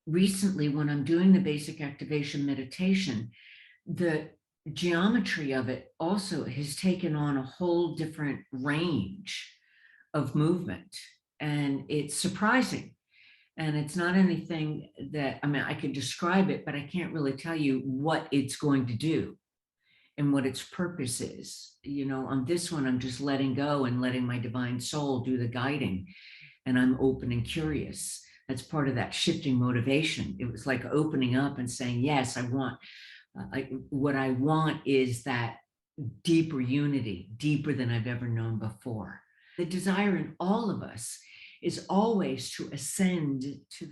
recently, when I'm doing the basic activation meditation, the geometry of it also has taken on a whole different range of movement. And it's surprising. And it's not anything that, I mean, I could describe it, but I can't really tell you what it's going to do and what its purpose is. You know, on this one, I'm just letting go and letting my divine soul do the guiding. And I'm open and curious. That's part of that shifting motivation. It was like opening up and saying, yes, I want, what I want is that deeper unity, deeper than I've ever known before. The desire in all of us is always to ascend to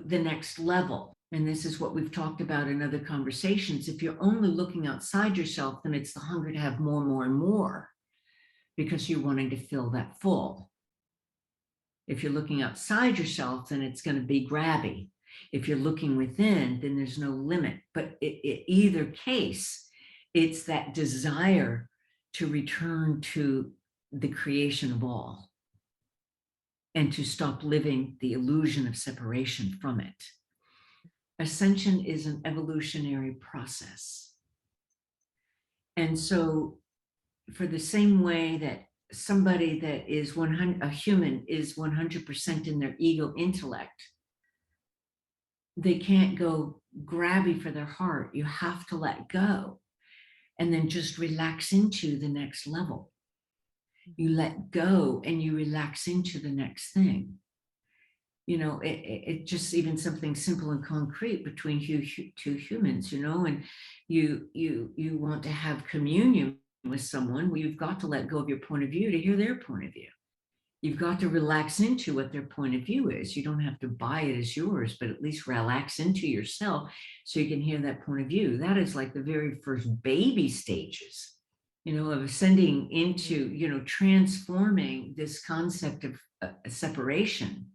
the next level. And this is what we've talked about in other conversations. If you're only looking outside yourself, then it's the hunger to have more, more, and more, because you're wanting to fill that full. If you're looking outside yourself, then it's going to be grabby. If you're looking within, then there's no limit. But either case, it's that desire to return to the creation of all and to stop living the illusion of separation from it. Ascension is an evolutionary process. And so for the same way that somebody that is a human is 100% in their ego intellect, they can't go grabby for their heart. You have to let go and then just relax into the next level. You let go and you relax into the next thing. You know, it just even something simple and concrete between two humans, you know, and you want to have communion with someone, well, you've got to let go of your point of view to hear their point of view. You've got to relax into what their point of view is. You don't have to buy it as yours, but at least relax into yourself so you can hear that point of view. That is like the very first baby stages, you know, of ascending into, you know, transforming this concept of separation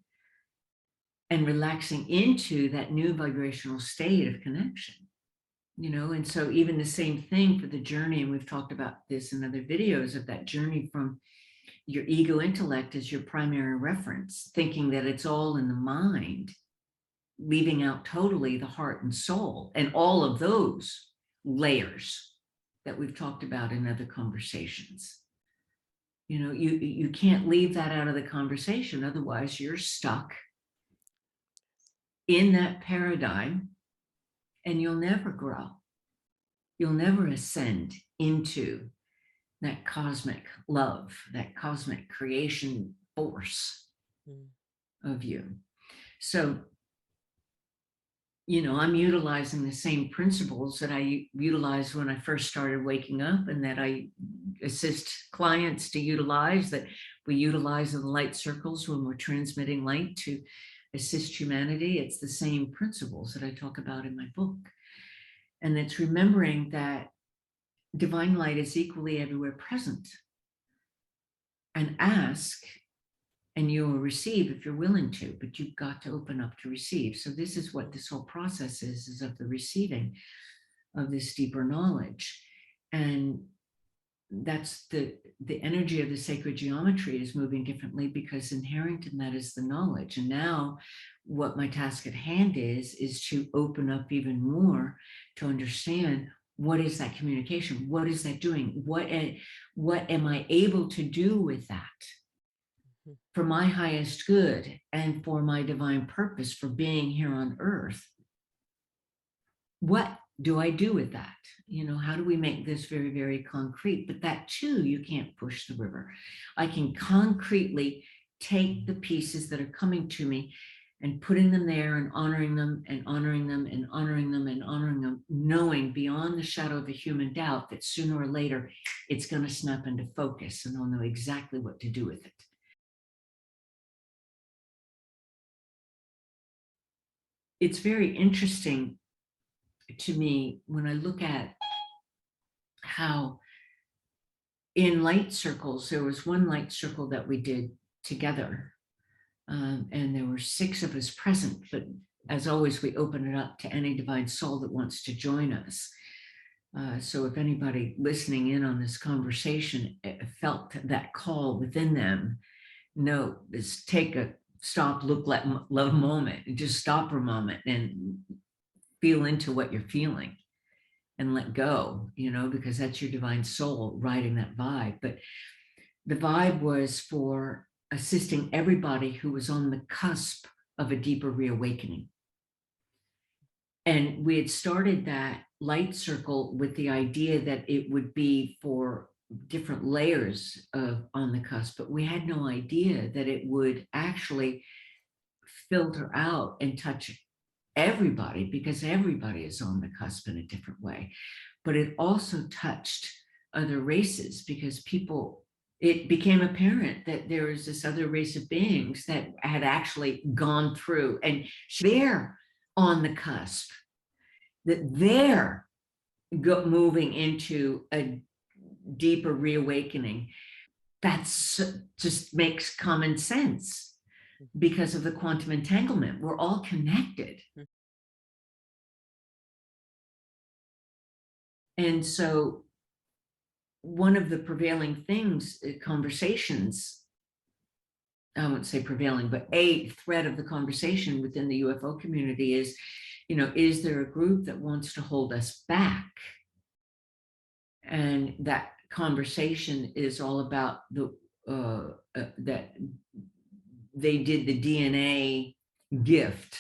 and relaxing into that new vibrational state of connection. You know, and so even the same thing for the journey, and we've talked about this in other videos, of that journey from your ego intellect as your primary reference, thinking that it's all in the mind, leaving out totally the heart and soul and all of those layers that we've talked about in other conversations. You know, you can't leave that out of the conversation, otherwise you're stuck in that paradigm and you'll never grow. You'll never ascend into that cosmic love, that cosmic creation force of you. So, you know, I'm utilizing the same principles that I utilized when I first started waking up, and that I assist clients to utilize, that we utilize in the light circles when we're transmitting light to assist humanity. It's the same principles that I talk about in my book. And it's remembering that divine light is equally everywhere present. And ask, and you will receive if you're willing to, but you've got to open up to receive. So this is what this whole process is of the receiving of this deeper knowledge. And that's the energy of the sacred geometry is moving differently, because inherent in that is the knowledge. And now what my task at hand is to open up even more to understand, what is that communication? What is that doing? What am I able to do with that for my highest good and for my divine purpose for being here on earth? What do I do with that? You know, how do we make this very, very concrete? But that too, you can't push the river. I can concretely take the pieces that are coming to me and putting them there and honoring them and honoring them and honoring them and honoring them, knowing beyond the shadow of a human doubt that sooner or later it's going to snap into focus and I'll know exactly what to do with it. It's very interesting to me when I look at how in light circles, there was one light circle that we did together, and there were 6 of us present, but as always, we open it up to any divine soul that wants to join us. So if anybody listening in on this conversation felt that call within them, note is take a stop, look, let love moment, and just stop for a moment and feel into what you're feeling and let go, because that's your divine soul riding that vibe. But the vibe was for assisting everybody who was on the cusp of a deeper reawakening. And we had started that light circle with the idea that it would be for different layers of on the cusp, but we had no idea that it would actually filter out and touch everybody, because everybody is on the cusp in a different way. But it also touched other races, because it became apparent that there was this other race of beings that had actually gone through, and they're on the cusp, that they're moving into a deeper reawakening. That's just makes common sense because of the quantum entanglement. We're all connected. And so one of the prevailing things, conversations, I won't say prevailing, but a thread of the conversation within the UFO community is, is there a group that wants to hold us back? And that conversation is all about that they did the DNA gift.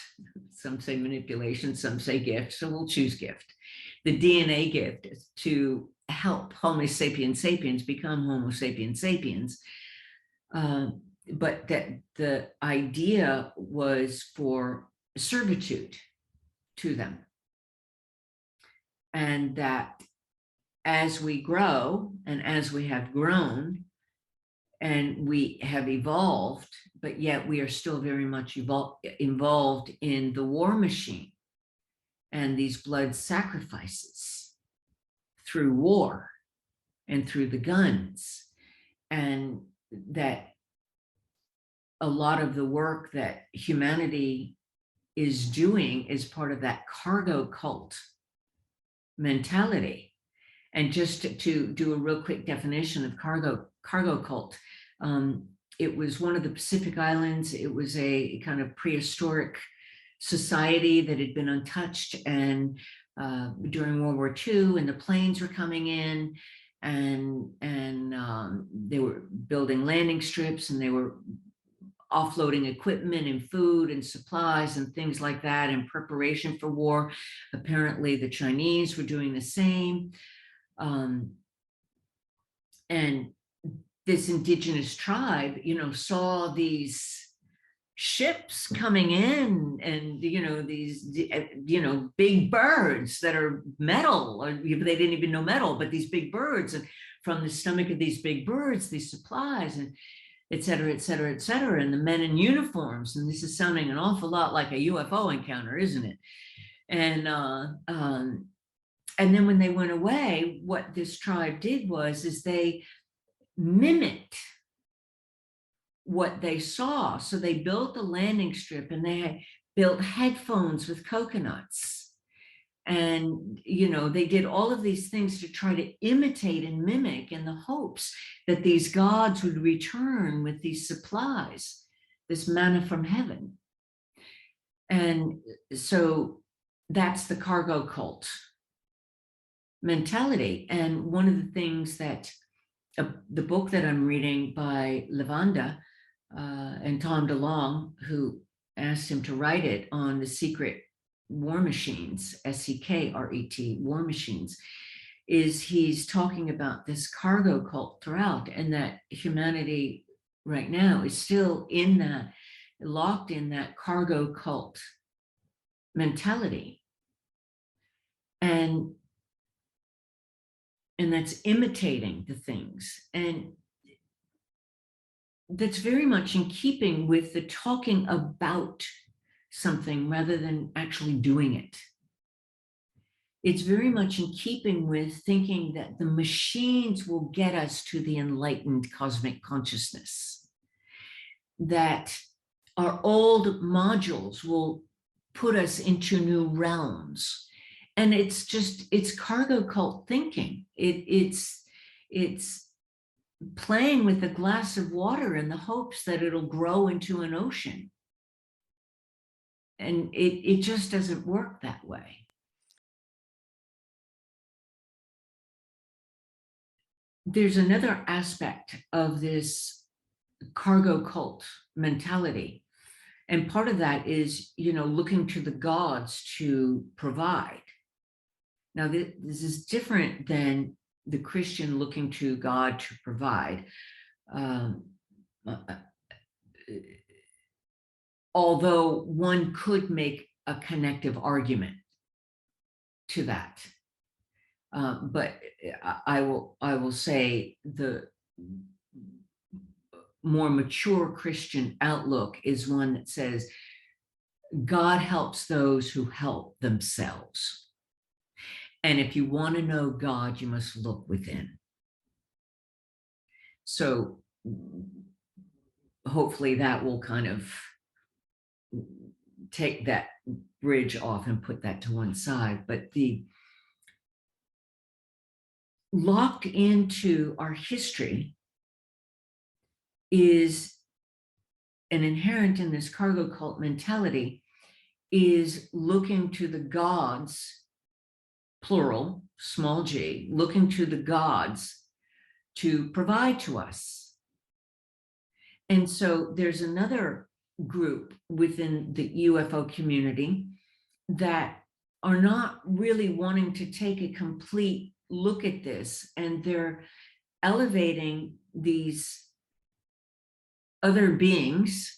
Some say manipulation, some say gift, so we'll choose gift. The DNA gift is to help Homo sapiens sapiens become Homo sapiens sapiens. But that the idea was for servitude to them. And that as we grow and as we have grown and we have evolved, but yet we are still very much involved in the war machine and these blood sacrifices through war and through the guns, and that a lot of the work that humanity is doing is part of that cargo cult mentality. And just to do a real quick definition of cargo cult, it was one of the Pacific Islands. It was a kind of prehistoric society that had been untouched, and during World War II, and the planes were coming in, and they were building landing strips, and they were offloading equipment and food and supplies and things like that in preparation for war. Apparently the Chinese were doing the same. And this indigenous tribe, saw these ships coming in, and these big birds that are metal, or they didn't even know metal, but these big birds, and from the stomach of these big birds, these supplies, and et cetera, et cetera, et cetera, and the men in uniforms. And this is sounding an awful lot like a UFO encounter, isn't it? And then when they went away, what this tribe did is they mimicked what they saw. So they built a landing strip, and they had built headphones with coconuts. And, they did all of these things to try to imitate and mimic, in the hopes that these gods would return with these supplies, this manna from heaven. And so that's the cargo cult mentality. And one of the things that the book that I'm reading by Lavanda and Tom DeLonge, who asked him to write it on the secret war machines, SEKRET, war machines, is he's talking about this cargo cult throughout, and that humanity right now is still locked in that cargo cult mentality. And that's imitating the things. And that's very much in keeping with the talking about something rather than actually doing it. It's very much in keeping with thinking that the machines will get us to the enlightened cosmic consciousness, that our old modules will put us into new realms. And it's cargo cult thinking. It's playing with a glass of water in the hopes that it'll grow into an ocean. And it just doesn't work that way. There's another aspect of this cargo cult mentality. And part of that is, looking to the gods to provide. Now, this is different than the Christian looking to God to provide. Although one could make a connective argument to that. But I will say the more mature Christian outlook is one that says God helps those who help themselves. And if you want to know God, you must look within. So hopefully that will kind of take that bridge off and put that to one side. But the locked into our history is an inherent in this cargo cult mentality is looking to the gods, plural, small g, looking to the gods to provide to us. And so there's another group within the UFO community that are not really wanting to take a complete look at this, and they're elevating these other beings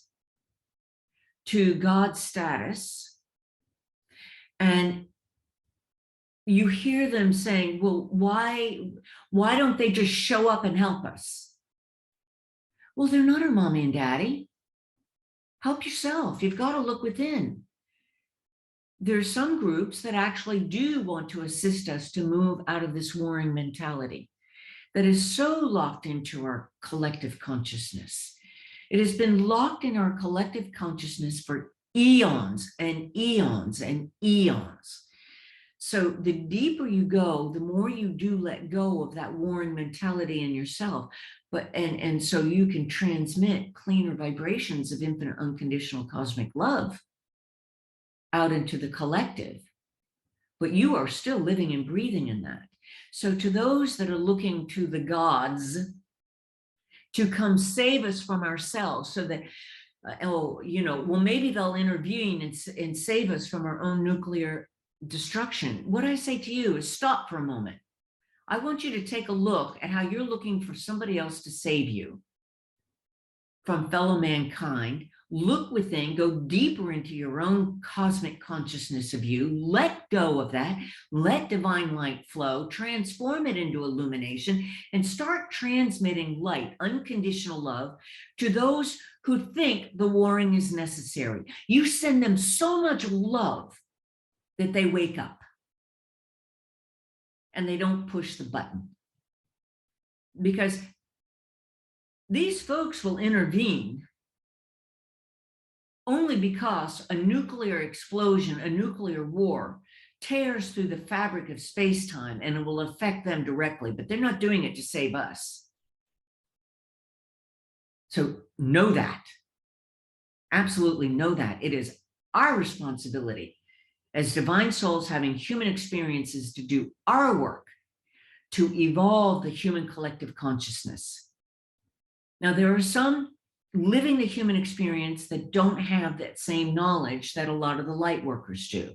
to God's status. And you hear them saying, well, why don't they just show up and help us? Well, they're not our mommy and daddy. Help yourself. You've got to look within. There's some groups that actually do want to assist us to move out of this warring mentality that is so locked into our collective consciousness. It has been locked in our collective consciousness for eons and eons and eons. So the deeper you go, the more you do let go of that warring mentality in yourself. And so you can transmit cleaner vibrations of infinite unconditional cosmic love out into the collective. But you are still living and breathing in that. So to those that are looking to the gods to come save us from ourselves, so that, well, maybe they'll intervene and save us from our own nuclear destruction. What I say to you is stop for a moment. I want you to take a look at how you're looking for somebody else to save you from fellow mankind. Look within, go deeper into your own cosmic consciousness of you, let go of that, let divine light flow, transform it into illumination, and start transmitting light, unconditional love to those who think the warring is necessary. You send them so much love that they wake up and they don't push the button. Because these folks will intervene only because a nuclear explosion, a nuclear war, tears through the fabric of space-time, and it will affect them directly, but they're not doing it to save us. So know that. Absolutely know that. It is our responsibility as divine souls having human experiences to do our work to evolve the human collective consciousness. Now, there are some living the human experience that don't have that same knowledge that a lot of the light workers do.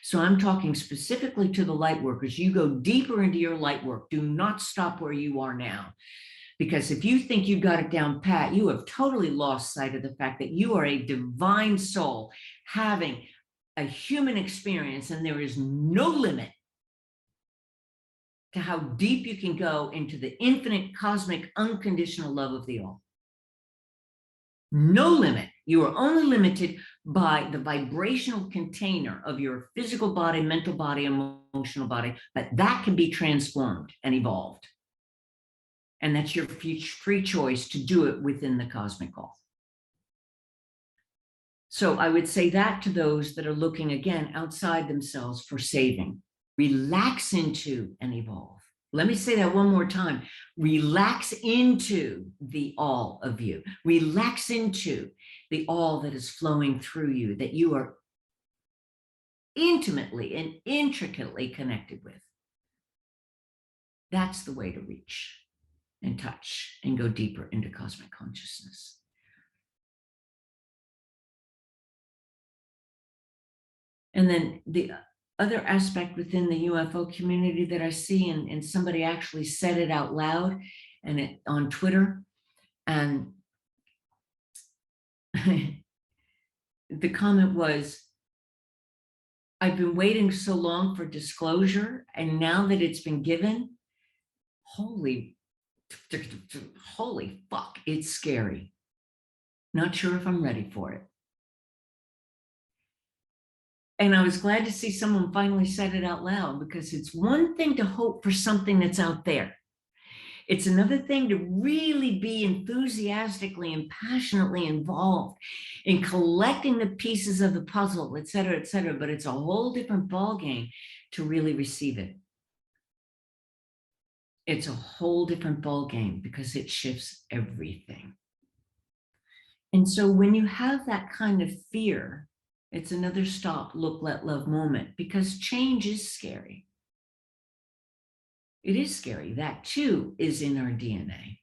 So I'm talking specifically to the light workers. You go deeper into your light work. Do not stop where you are now. Because if you think you've got it down pat, you have totally lost sight of the fact that you are a divine soul having a human experience, and there is no limit to how deep you can go into the infinite cosmic unconditional love of the all. No limit. You are only limited by the vibrational container of your physical body, mental body, emotional body, but that can be transformed and evolved. And that's your free choice to do it within the cosmic all. So I would say that to those that are looking, again, outside themselves for saving. Relax into and evolve. Let me say that one more time. Relax into the all of you. Relax into the all that is flowing through you, that you are intimately and intricately connected with. That's the way to reach and touch and go deeper into cosmic consciousness. And then the other aspect within the UFO community that I see, and somebody actually said it out loud and on Twitter, and the comment was, I've been waiting so long for disclosure, and now that it's been given, holy fuck, it's scary. Not sure if I'm ready for it. And I was glad to see someone finally said it out loud, because it's one thing to hope for something that's out there. It's another thing to really be enthusiastically and passionately involved in collecting the pieces of the puzzle, et cetera, but it's a whole different ballgame to really receive it. It's a whole different ballgame because it shifts everything. And so when you have that kind of fear, it's another stop, look, let, love moment, because change is scary. It is scary. That too is in our DNA.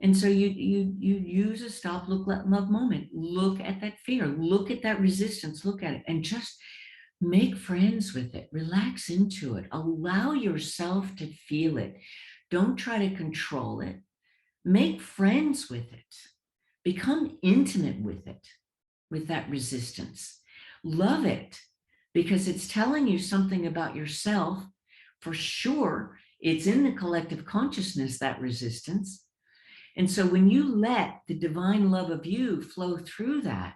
And so you use a stop, look, let, love moment. Look at that fear, look at that resistance, look at it, and just make friends with it. Relax into it. Allow yourself to feel it. Don't try to control it. Make friends with it. Become intimate with it, with that resistance. Love it, because it's telling you something about yourself. For sure, it's in the collective consciousness, that resistance. And so when you let the divine love of you flow through that,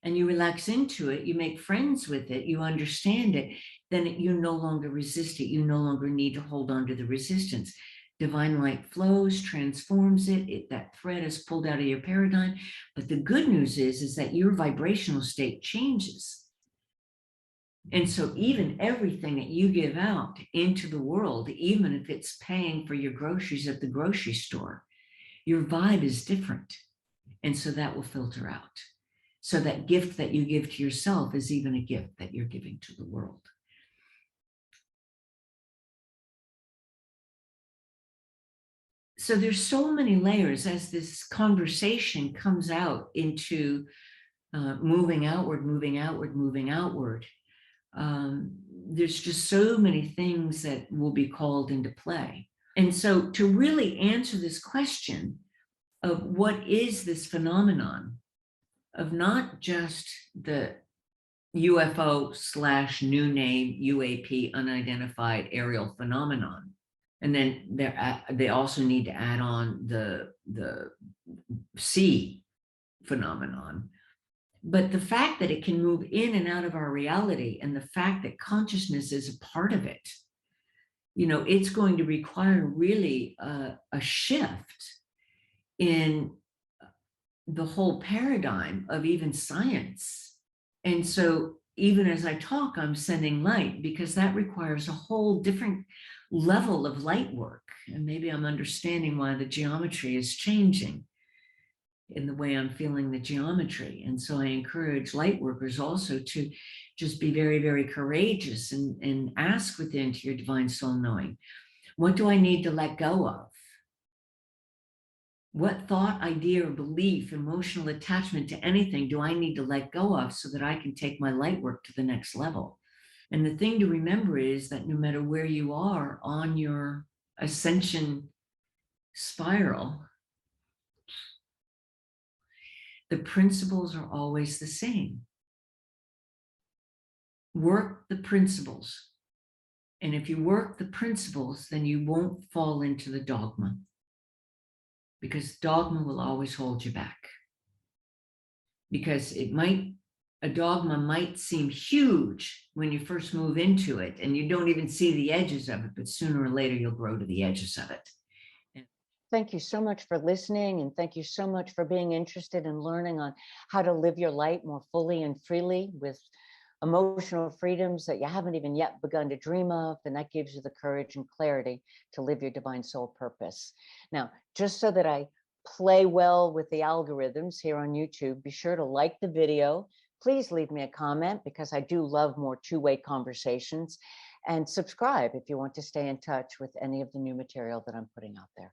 and you relax into it, you make friends with it, you understand it, then you no longer resist it. You no longer need to hold on to the resistance. Divine light flows, transforms it, that thread is pulled out of your paradigm. But the good news is that your vibrational state changes. And so even everything that you give out into the world, even if it's paying for your groceries at the grocery store, your vibe is different. And so that will filter out. So that gift that you give to yourself is even a gift that you're giving to the world. So there's so many layers as this conversation comes out into moving outward, moving outward, moving outward. There's just so many things that will be called into play. And so to really answer this question of what is this phenomenon of not just the UFO / new name UAP, unidentified aerial phenomenon, and then they also need to add on the sea phenomenon. But the fact that it can move in and out of our reality, and the fact that consciousness is a part of it, it's going to require really a shift in the whole paradigm of even science. And so even as I talk, I'm sending light, because that requires a whole different level of light work. And maybe I'm understanding why the geometry is changing in the way I'm feeling the geometry. And so I encourage light workers also to just be very, very courageous and ask within to your divine soul knowing, what do I need to let go of? What thought, idea, or belief, emotional attachment to anything do I need to let go of so that I can take my light work to the next level? And the thing to remember is that no matter where you are on your ascension spiral, the principles are always the same. Work the principles. And if you work the principles, then you won't fall into the dogma, because dogma will always hold you back. Because a dogma might seem huge when you first move into it and you don't even see the edges of it, but sooner or later you'll grow to the edges of it. Thank you so much for listening, and thank you so much for being interested in learning on how to live your light more fully and freely with emotional freedoms that you haven't even yet begun to dream of, and that gives you the courage and clarity to live your divine soul purpose. Now, just so that I play well with the algorithms here on YouTube, be sure to like the video. Please leave me a comment, because I do love more two-way conversations, and subscribe if you want to stay in touch with any of the new material that I'm putting out there.